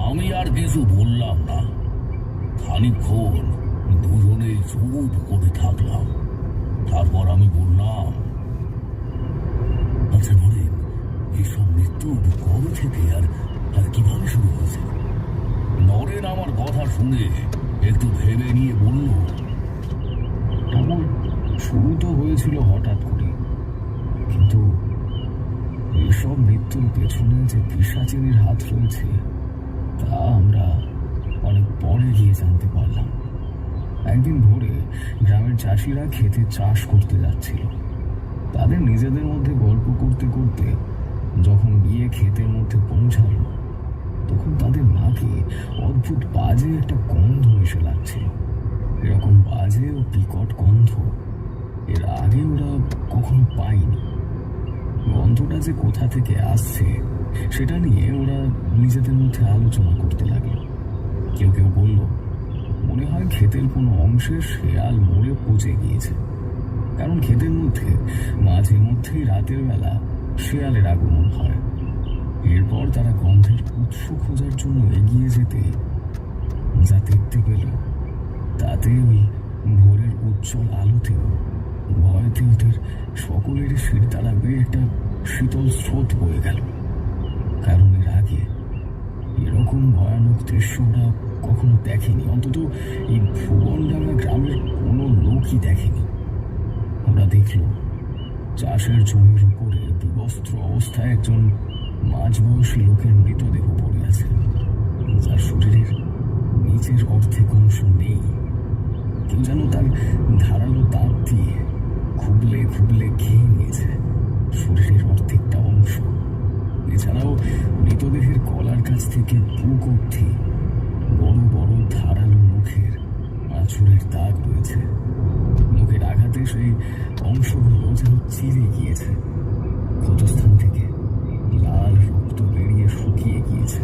আমি আর কিছু বললাম না। খানিকক্ষণ দুজনেই চুপ করে থাকলাম। তারপর আমি বললাম, আচ্ছা নরেন, এইসব মৃত্যু কবে থেকে আর কিভাবে শুরু হয়েছে? নরেন আমার কথা শুনে একটু ভেবে নিয়ে বলল, ঠাকুর, শুরু তো হয়েছিল হঠাৎ করে, কিন্তু এইসব মৃত্যুর পেছনে যে পিশাচিনীর হাত রয়েছে তা আমরা অনেক পরে গিয়ে জানতে পারলাম। একদিন ভোরে গ্রামের চাষিরা ক্ষেতে চাষ করতে যাচ্ছিল। তাদের নিজেদের মধ্যে গল্প করতে করতে যখন গিয়ে ক্ষেতের মধ্যে পৌঁছালো, তখন তাদের নাকে অদ্ভুত বাজে একটা গন্ধ এসে লাগছিল। এরকম বাজে ও বিকট গন্ধ এর আগে ওরা কখনো পায়নি। গন্ধটা যে কোথা থেকে আসছে সেটা নিয়ে ওরা নিজেদের মধ্যে আলোচনা করতে লাগলো। কেউ কেউ বলল, মনে হয় ক্ষেতের কোনো অংশে শেয়াল মরে পচে গিয়েছে, কারণ ক্ষেতের মধ্যে মাঝে মধ্যেই রাতের বেলা শেয়ালের আগমন হয়। এরপর তারা গন্ধের উৎস খোঁজার জন্য এগিয়ে যেতে যা দেখতে পেল, তাতে ওই ভোরের উজ্জ্বল আলোতেও ভয়তে ওদের সকলের শিরদাঁড়া বেয়ে একটা শীতল স্রোত বয়ে গেল। কারণ এর আগে এরকম ভয়ানক দৃশ্য ওরা কখনো দেখেনি, অন্তত এই ভুবনডাঙ্গা গ্রামের কোনো লোকই দেখেনি। ওরা দেখল চাষের জমির উপরে বিবস্ত্র অবস্থায় একজন মাঝবয়সী লোকের মৃতদেহ পড়ে আছে, যার শরীরের নিচের অর্ধেক অংশ নেই। কেউ যেন তার ধারালো দাঁত দিয়ে খুবলে খুবলে খেয়ে নিয়েছে শরীরের অর্ধেকটা অংশ। এছাড়াও মৃতদেহের গলার কাছ থেকে বুক অবধি বড় বড় ধারালো মুখের আঁচড়ের দাগ রয়েছে। মুখের আঘাতে সেই অংশগুলো যেন চিরে গিয়েছে, ক্ষতস্থান থেকে লাল রক্ত বেরিয়ে শুকিয়ে গিয়েছে।